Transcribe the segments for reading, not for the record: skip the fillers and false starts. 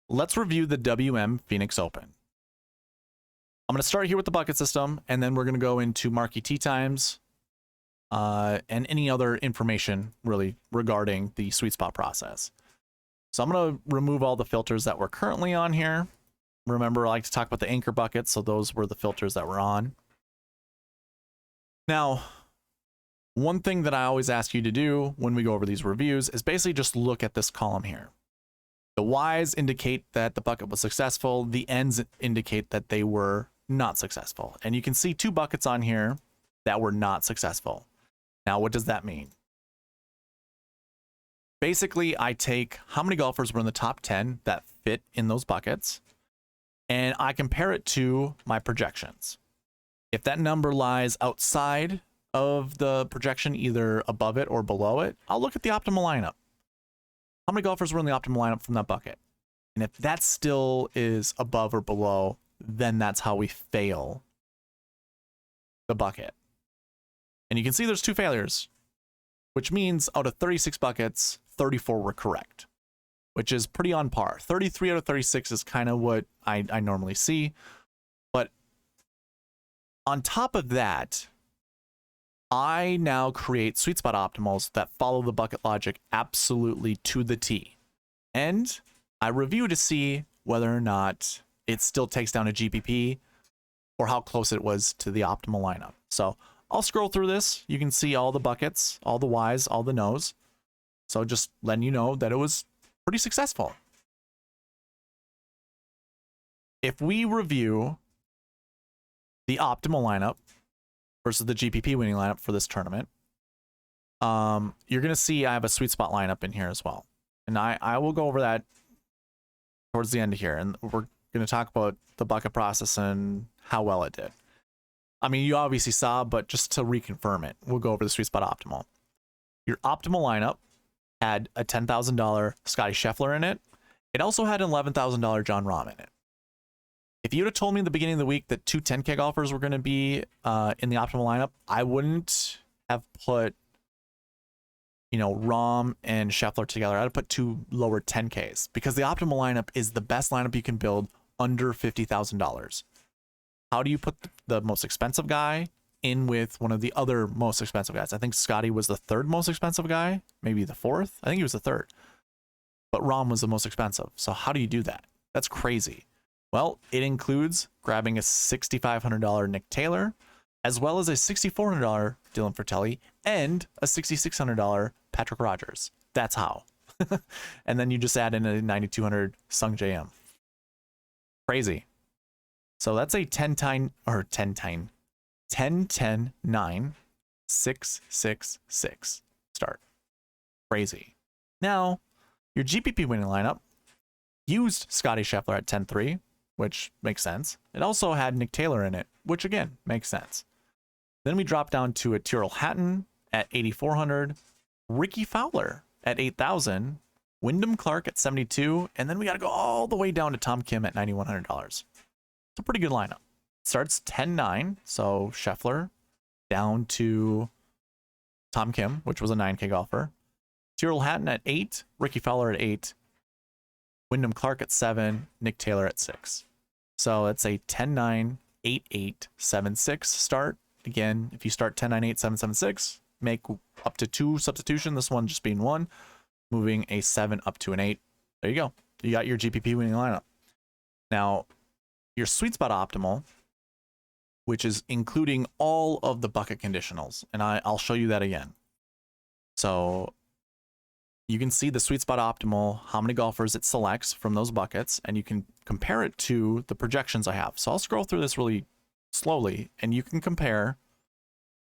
let's review the WM Phoenix Open. I'm going to start here with the bucket system, and then we're going to go into Marquee Tee Times and any other information really regarding the SweetSpot process. So I'm going to remove all the filters that we're currently on here. Remember, I like to talk about the anchor buckets, so those were the filters that we're on. Now, one thing that I always ask you to do when we go over these reviews is basically just look at this column here. The Y's indicate that the bucket was successful. The N's indicate that they were not successful. And you can see two buckets on here that were not successful. Now, what does that mean? Basically, I take how many golfers were in the top 10 that fit in those buckets, and I compare it to my projections. If that number lies outside of the projection, either above it or below it, I'll look at the optimal lineup. How many golfers were in the optimal lineup from that bucket? And if that still is above or below, then that's how we fail the bucket. And you can see there's 2 failures, which means out of 36 buckets, 34 were correct, which is pretty on par. 33 out of 36 is kind of what I normally see. But on top of that, I now create SweetSpot optimals that follow the bucket logic absolutely to the T. And I review to see whether or not it still takes down a GPP or how close it was to the optimal lineup. So I'll scroll through this. You can see all the buckets, all the Y's, all the no's. So just letting you know that it was pretty successful. If we review the optimal lineup versus the GPP winning lineup for this tournament, you're going to see I have a SweetSpot lineup in here as well. And I will go over that towards the end of here. And we're going to talk about the bucket process and how well it did. I mean, you obviously saw, but just to reconfirm it, we'll go over the SweetSpot optimal. Your optimal lineup had a $10,000 Scotty Scheffler in it. It also had an $11,000 John Rahm in it. If you'd have told me in the beginning of the week that 2 10K golfers were going to be in the optimal lineup, I wouldn't have put, Rahm and Scheffler together. I'd have put 2 lower 10Ks because the optimal lineup is the best lineup you can build under $50,000. How do you put the most expensive guy in with one of the other most expensive guys? I think Scotty was the 3rd most expensive guy, maybe the 4th. I think he was the 3rd. But Rahm was the most expensive. So how do you do that? That's crazy. Well, it includes grabbing a $6,500 Nick Taylor, as well as a $6,400 Dylan Fratelli, and a $6,600 Patrick Rogers. That's how. And then you just add in a $9,200 Sung JM. Crazy. So that's a 10-10-9, 6-6-6 start. Crazy. Now, your GPP winning lineup used Scotty Scheffler at 10-3, which makes sense. It also had Nick Taylor in it, which again makes sense. Then we drop down to a Tyrrell Hatton at 8,400, Ricky Fowler at 8,000, Wyndham Clark at 72, and then we got to go all the way down to Tom Kim at $9,100. It's a pretty good lineup. Starts 10-9, so Scheffler down to Tom Kim, which was a 9K golfer. Tyrrell Hatton at 8, Ricky Fowler at 8, Wyndham Clark at 7, Nick Taylor at 6. So it's a 10-9, 8-8, 7-6 start. Again, if you start 10-9, 8, 7, 7, 6, make up to 2 substitution. This one just being 1, moving a 7 up to an 8. There you go. You got your GPP winning lineup. Now, your SweetSpot optimal, which is including all of the bucket conditionals, and I'll show you that again. So you can see the SweetSpot optimal, how many golfers it selects from those buckets, and you can compare it to the projections I have. So I'll scroll through this really slowly, and you can compare.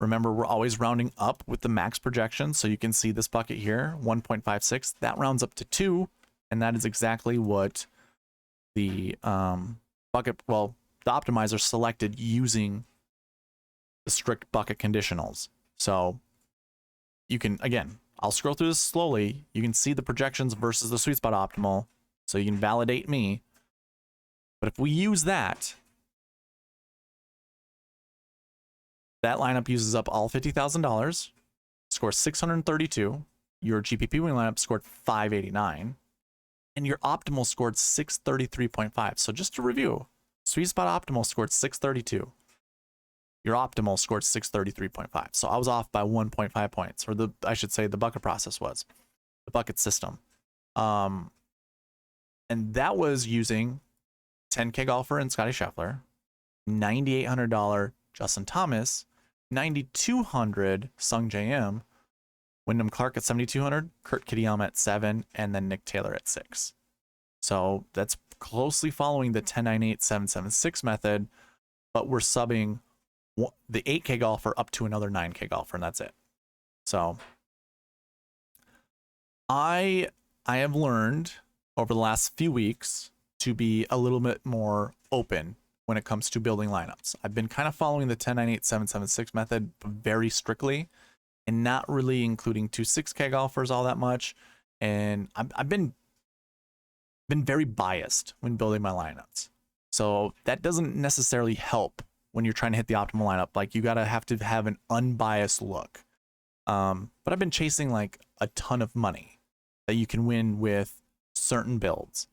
Remember, we're always rounding up with the max projection, so you can see this bucket here, 1.56. That rounds up to 2, and that is exactly what the the optimizer selected using the strict bucket conditionals. So you can, again, I'll scroll through this slowly. You can see the projections versus the SweetSpot optimal, so you can validate me. But if we use that lineup uses up all $50,000, scores 632. Your GPP winning lineup scored 589. and your optimal scored 633.5. So just to review, SweetSpot optimal scored 632. Your optimal scored 633.5. So I was off by 1.5 points, or I should say the bucket process was, the bucket system. And that was using 10K golfer and Scotty Scheffler, $9,800 Justin Thomas, 9,200 Sung JM, Wyndham Clark at 7,200, Kurt Kitayama at 7, and then Nick Taylor at 6. So that's closely following the 10-9-8-7-7-6 method, but we're subbing the 8K golfer up to another 9K golfer, and that's it. So I have learned over the last few weeks to be a little bit more open when it comes to building lineups. I've been kind of following the 10-9-8-7-7-6 method very strictly and not really including two 6K golfers all that much. And I've been very biased when building my lineups. So that doesn't necessarily help when you're trying to hit the optimal lineup. Like, you gotta have to have an unbiased look. But I've been chasing like a ton of money that you can win with certain builds.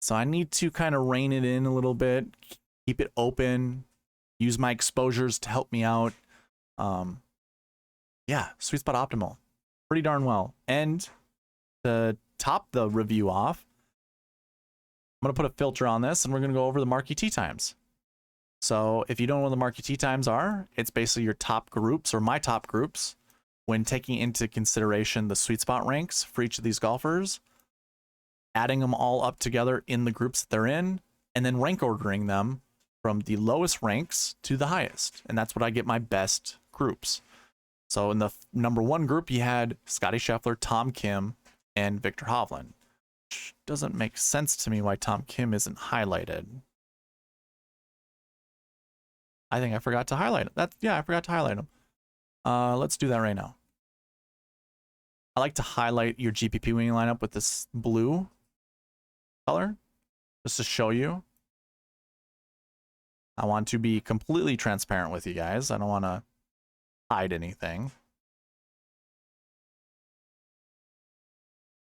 So I need to kind of rein it in a little bit, keep it open, use my exposures to help me out. Yeah, SweetSpot optimal, pretty darn well. And to top the review off, I'm gonna put a filter on this, and we're gonna go over the Marquee Tee Times. So if you don't know what the Marquee Tee Times are, it's basically your top groups, or my top groups, when taking into consideration the SweetSpot ranks for each of these golfers, adding them all up together in the groups that they're in, and then rank ordering them from the lowest ranks to the highest. And that's what I get my best groups. So in the number 1 group, you had Scotty Scheffler, Tom Kim, and Victor Hovland. Which doesn't make sense to me why Tom Kim isn't highlighted. I think I forgot to highlight him. I forgot to highlight him. Let's do that right now. I like to highlight your GPP winning lineup with this blue color, just to show you. I want to be completely transparent with you guys. I don't want to hide anything.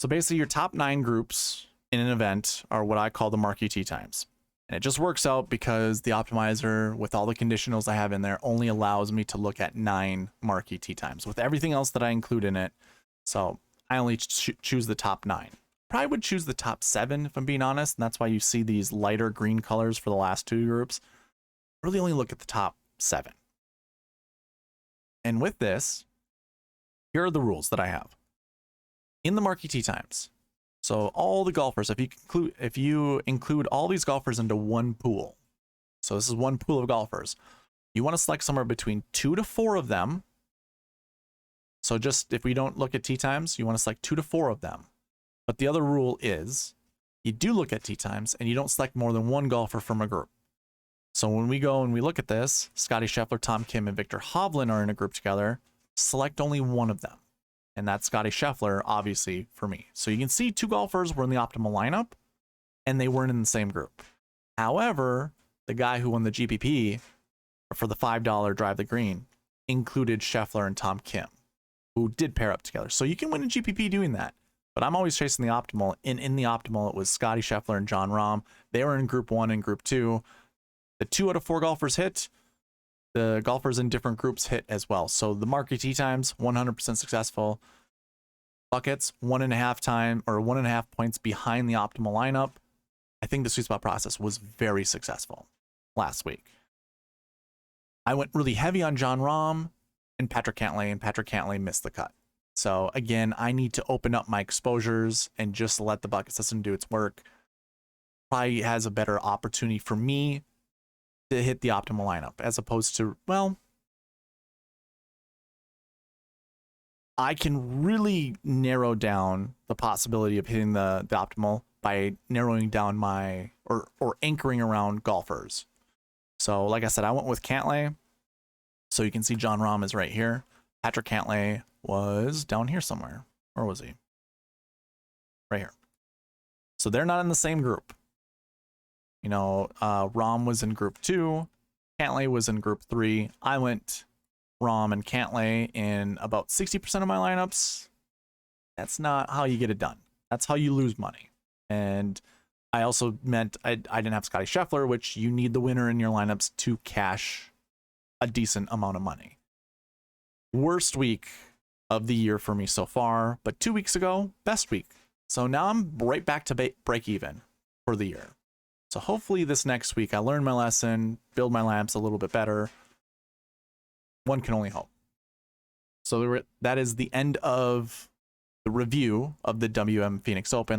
So basically, your top 9 groups in an event are what I call the Marquee Tee Times. And it just works out because the optimizer, with all the conditionals I have in there, only allows me to look at 9 Marquee Tee Times with everything else that I include in it. So I only choose the top 9. Probably would choose the top 7 if I'm being honest. And that's why you see these lighter green colors for the last 2 groups. Really only look at the top 7. And with this, here are the rules that I have. In the Marquee Tee Times, so all the golfers, if you include all these golfers into one pool, so this is one pool of golfers, you want to select somewhere between 2 to 4 of them. So just if we don't look at tee times, you want to select 2 to 4 of them. But the other rule is you do look at tee times and you don't select more than 1 golfer from a group. So when we go and we look at this, Scotty Scheffler, Tom Kim, and Victor Hovland are in a group together. Select only one of them. And that's Scotty Scheffler, obviously, for me. So you can see 2 golfers were in the optimal lineup, and they weren't in the same group. However, the guy who won the GPP for the $5 Drive the Green included Scheffler and Tom Kim, who did pair up together. So you can win a GPP doing that. But I'm always chasing the optimal. In the optimal, it was Scotty Scheffler and Jon Rahm. They were in group 1 and group 2. The 2 out of 4 golfers hit. The golfers in different groups hit as well. So the Marquee Tee Times, 100% successful. Buckets, 1.5 points behind the optimal lineup. I think the SweetSpot process was very successful last week. I went really heavy on Jon Rahm and Patrick Cantlay, and Patrick Cantlay missed the cut. So again, I need to open up my exposures and just let the bucket system do its work. Probably has a better opportunity for me to hit the optimal lineup, as opposed to, well, I can really narrow down the possibility of hitting the optimal by narrowing down my, or anchoring around golfers. So like I said, I went with Cantlay. So you can see Jon Rahm is right here. Patrick Cantlay was down here somewhere. Where was he? Right here. So they're not in the same group. You know, Rahm was in group 2. Cantlay was in group 3. I went Rahm and Cantlay in about 60% of my lineups. That's not how you get it done. That's how you lose money. And I also meant I didn't have Scottie Scheffler, which you need the winner in your lineups to cash a decent amount of money. Worst week of the year for me so far, but 2 weeks ago, best week. So now I'm right back to break even for the year. So hopefully this next week I learn my lesson, build my lineups a little bit better. One can only hope. So that is the end of the review of the WM Phoenix Open.